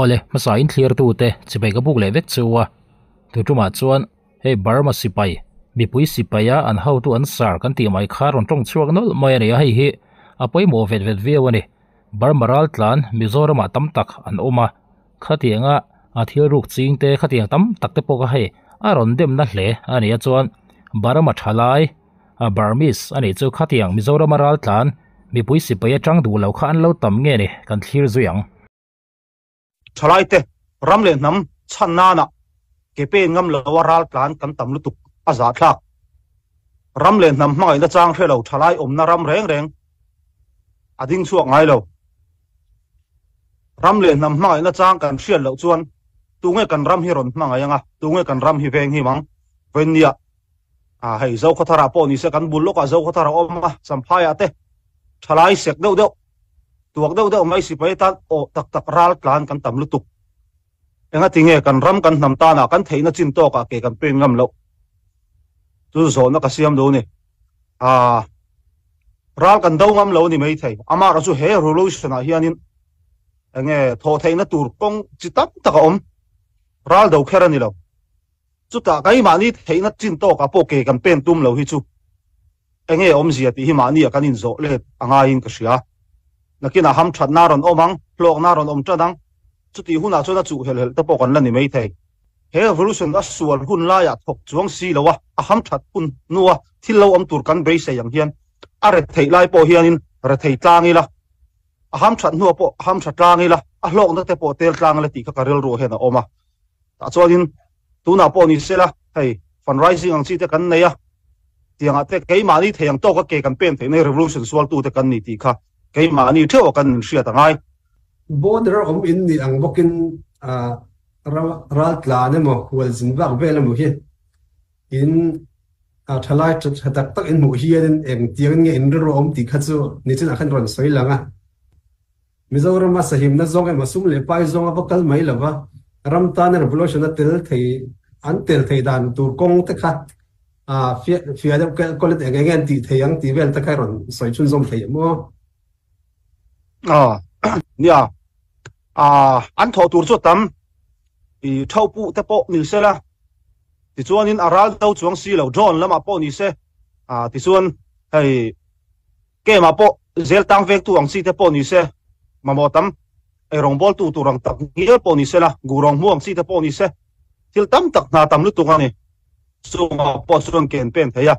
ole masain clear tu te chibai ka buk le vek chuwa tu tuma chuan he Burma sipai mipui sipaya an how tu an sar kan ti mai khar ron tong chuak nol mai ani a hi apoi mo vet vet viawani Burma ral tlan Mizoram tam tak an oma khatianga a thil ruk ching te khatiang tam tak te poka hei a ron dem na hle ani a chuan Burma thalai a Burmese ani chu khatiang Mizoram ral tlan mipui sipaya tang du lo kha an lo tam nge ni kan thlir zuyang thalai te ramle nam channa na kepe ngam lo waral tlan kan tam lu tuk aza thlak ramle nam mai na chang thelo thalai na ram reng reng ading chuak ngai lo ramle nam mai na chang kan hrial lo chuan tunge kan ram hi ron hmanga yanga tunge kan ram hi veng hi mang venia hei zo khathara po ni se kan bul lo ka zo khathara oma samphaya te thalai sek deuh deuh tuak deuh deuh mai sipai tan o tak tak ral tlan kan tam lu tuk enga tinge kan ram kan nam ta na kan theina chin to ka ke kan pe ngam lo tu zo na ka siam do ni ral kan dau ngam lo ni mai thei ama ra chu he revolution a hianin enge tho theina tur kong chitap taka om ral do khera ni lo chu ta kai mani theina chin to ka po ke kan pen tum lo hi chu enge om zia ti hi mani kan in zo le anga in ka sia nakina ham that na ron omang hlok na ron om tadang chuti huna chona chu hel hel ta po kan la ni mai thei he evolution a sual hun la ya thok chuang si lowa a ham that hun nuwa thil lo om tur kan be se yang hian are thei lai po hianin ra thei tlangi la a ham that nuwa po ham that tlangi la a hlok na te po tel tlang la ti ka karel ro he na oma ta chuanin tuna po ni sela hei fundraising ang chi te kan nei a tianga te kei mani theyang to ka ke kan pen thei nei revolution sual tu te kan ni ti kha kei mani theo kan hria ta ngai border om in ni ang bokin ral tlan mo wal zinbak vel mo hi in thalai tak tak in mo hi den eng tiang nge in ro om ti kha chu ni chen akhan ron soi langa Mizoram ma sahim na zong ma sum le pai zong abakal mai lawa ram tan revolution na tel thei an tel thei dan tur kong te kha fia de kolet eng ti theyang ti vel ta kai ron soi chun zong thei mo nia an tho tur chu tam i thau pu te po ni se la ti chuanin aral tau chuang si lo drone lama po ni se ti chuan hei ke ma po zel tang vek tu ang si te po ni se mamo tam e rong bol tu rang tak ni po ni se la gu rong mu ang si te po ni se til tam tak na tam lu tu ngani so ma po chuan ken pen theya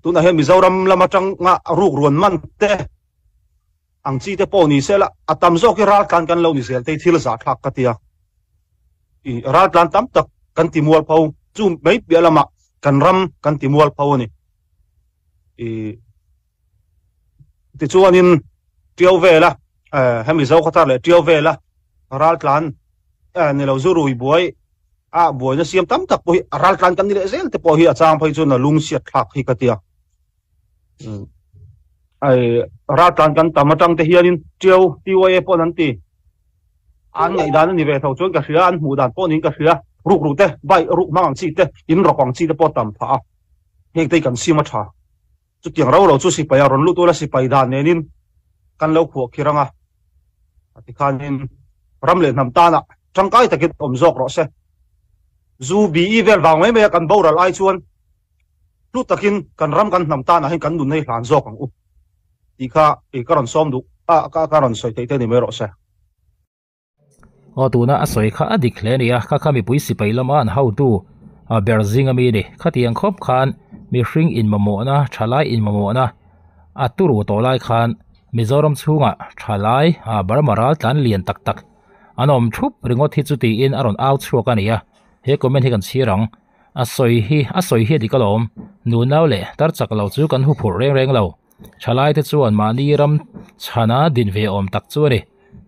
tu na he Mizoram lama tang nga ruk ruan man te ang chi te po ni sela atam zo ki ral kan lo ni sel te thil za thak ka tia i ral kan tam tak kan ti mual pau chu mai pi alama kan ram kan ti mual pau ni i ti chuanin tiau vela hemi zo khatar le tiau vela ral kan ni lo zurui buai buai na siam tam tak po ral kan ni le zel te po hi achang phai chu na lung siat thak hi ka tia ai ratan kan tamatang te hianin tiau tiwae po nan ti an ngai dan ni ve tho chuan ka hria an mu dan po nin ka hria ruk te bai ruk mang chi te in rokang chi te po tam pha hek te kan sima tha chu tiang ro ro chu si pa ya ron lu tu la si pai dan nenin kan lo khu khiranga ati khanin ramle nam ta na tangkai takit om zok ro se zu bi vel wang me kan boral ai chuan lu takin kan ram kan nam ta na hin kan dun nei hlan zok ang u ika ikaron som du karon soi te ni mero sa tuna a soi kha adik hle nia kha mi pui sipai lama an how tu berzing ami ni khatiang khop khan mi hring in mamo na thalai in mamo na aturu to lai khan Mizoram chunga thalai Burma ral tlan lian tak tak anom thup ringot hi chuti in aron out chhuak ania he comment hi kan chirang a soi hi dikalom nu naw le tar chak lo chu kan hu phur reng reng lo thalai te chuan mani ram chhana din ve om tak chu ni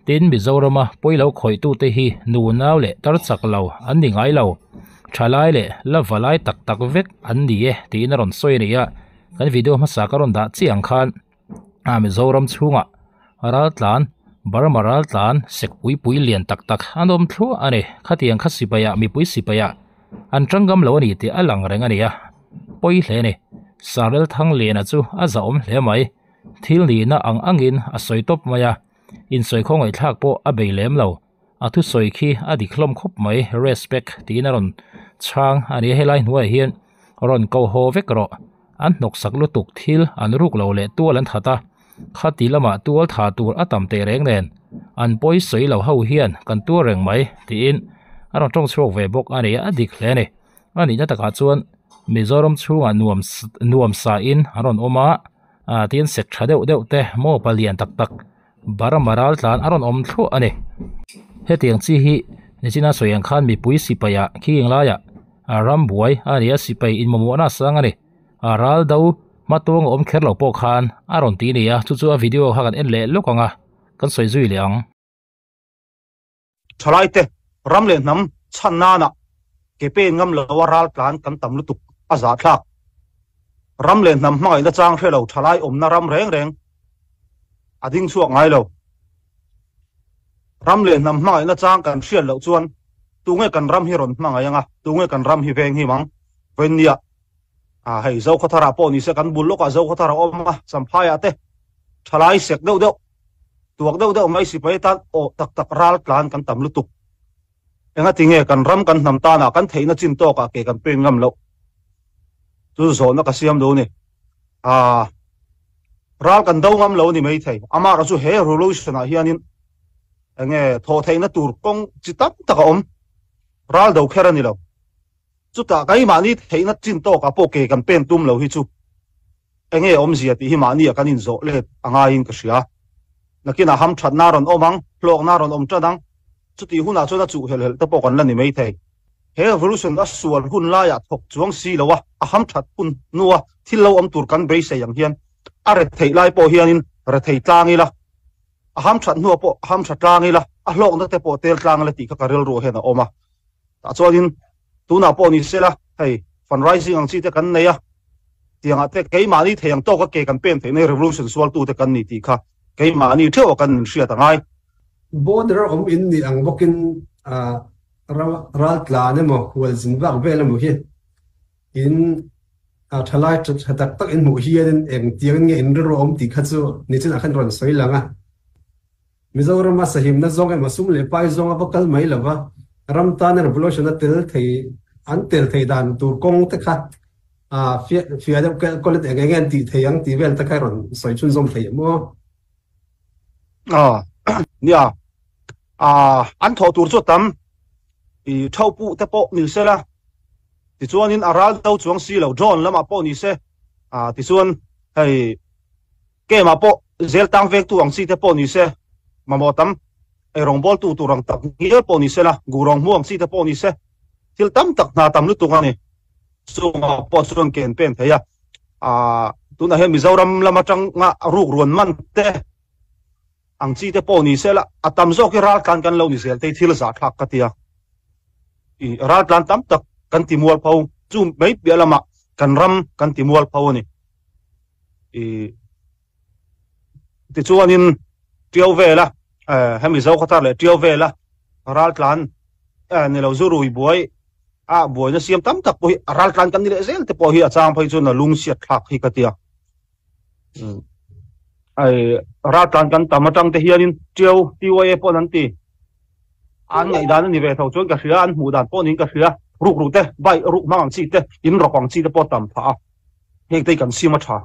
tin Mizorama poilo khoi tu te hi nu naw le tar chak lo an ni ngai lo thalai le la valai tak tak vek an ni e tin ron soi ni ya kan video ma sa karon da chiang khan Mizoram chunga ral tlan Burma ral tlan sek pui lian tak tak anom thlu ane khatiang khasipaya mi pui sipaya an tangam lo ni te alang reng ania poi hle ni sarel thang le na chu aza om hle mai thil ni na ang angin a soi top maya in soi khong ai thak po a bei lem lo thu soi khi adi khlom khop mai respect ti na ron chang ani helai nuai hian ron ko ho vek ro an nok sak lu tuk thil an ruk lo le tual an thata khati lama tual tha tur atam te reng nen an poi soi lo ho hian kan tu reng mai ti in aron tong chok ve bok ani adik hle ne ani na taka chuan Mizoram chunga nuam sa in aron oma tin sek thadeu deu te mo palian tak tak baramaral tlan aron om thlu ani hetiang chi hi nichina soyang khan mi pui sipaya khing la ya ram buai ani sipai in momo na sang ani ral dau matong om kherlo po khan aron ti ni ya chu chu video hakan en le lokanga kan soi zui liang thalaite ramle nam channa ke pe ngam lo ral plan kan tam lu tuk aza thak ramle nam mai na chang thelo thalai om na ram reng reng ading chuak ngai lo ramle nam mai na chang kan hrial lo chuan tunge kan ram hi ron hmanga yanga tunge kan ram hi veng hi mang venia hei zo khathara po ni se kan bul loka zo khathara oma samphaya te thalai sek deuh deuh tuak deuh deuh mai si pai tan o tak tak ral plan kan tam lu tuk enga tinge kan ram kan nam ta na kan theina chin to ka ke kan pe ngam lo tu zo na ka siam do ni ral kan do ngam lo ni mai thei ama ra chu he revolution a hianin enge tho theina tur kong chitap taka om ral do khera ni lo chu ta kai ma ni theina chin to ka po ke kan pen tum lo hi chu enge om zia ti hi ma ni kan in zo le anga in ka sia nakina ham that na ron omang hlok na ron om tadang chuti huna chona chu hel hel ta po kan la ni mai thei he revolution da sual hun la ya thok chuang si lowa a ham that pun nuwa thil lo om tur kan be se yang hian are thei lai po hianin re thei tlangi la a ham that nuwa po ham that tlangi la a hlok na te po tel tlang la ti ka karel ro he na oma ta chuanin tuna po ni sela hei fundraising ang chi te kan nei a tiang ate ke mani theyang to ka ke kan pen the nei revolution sual tu te kan ni ti kha ke mani theo kan ria ta ngai border in ni ang bokin ral tlan mo wal zimbak bel mo hi in thalai tak tak in mo hi den eng tiang nge in ro ti kha chu ni chen akhan ron soi langa Mizoram ma sahim na zong ma sum le pai zong abakal mai lawa ram tan revolution na tel thei an tel thei dan tur kong te kha fia da ko le ngen ti theyang ti vel ta khai ron soi chun zong thei mo nia an tho tur chu tam I thau pu te po ni se la ti chuanin aral to chuang si lo John lama po ni se ti chuan hei ke ma po zel tang vek tu ang si te po ni se mamo tam e rong bol tu rang tak ni po ni se la gu rong mu ang si te po ni se til tam tak na tam lu tu ngani so ma po chuan ken pen theya tu na he Mizoram lama tang nga ruk ruan man te ang chi te po ni se la atam zo ki ral kan lo ni sel te thil za thak ka tia I ral tlan tam tak kan timual pau chu mai bialama kan ram kan timual pau ni ti chuanin tiau vela hemi zo khatar le tiau vela ral tlan ni lo zuru I buai buai na siam tam tak po ral tlan kan ni le zel te po hi achang phai chu na lung siat thak hi ka tia ral tlan kan tamatang te hianin tiau tiwae po nan ti an ngai dan ni ve thau chon ka hria an mu dan po nin ka hria ruk te bai ruk mang chi te in rokang chi te po tam pha hek te kan sima tha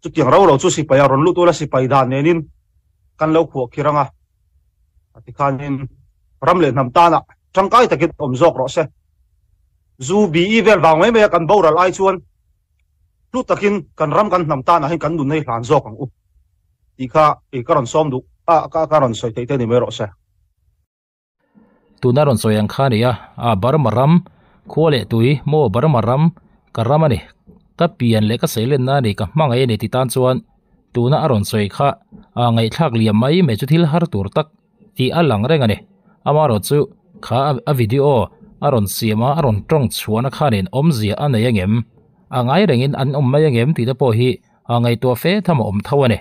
chu tiang ro lo chu si pa ya ron lu tu la si pai dan nenin kan lo khu khiranga ati khanin ramle nam ta na tangkai takit om zok ro se zu bi vel wang mai me kan boral ai chuan lu takin kan ram kan nam ta na hin kan dun nei hlan zok ang u ti kha e karon som du karon soi te ni me ro se tunaron soyang khania barmaram khole tui mo barmaram karamani kapian le ka selen na ni ka mangai ni titan chuan tuna aron soi kha ngai thak liam mai me chu thil har tur tak ti alang rengani amaro chu kha a video aron siama aron tong chuana khanin omzia anayangem angai rengin an om mayangem ti da po hi ngai to fe thama om thawani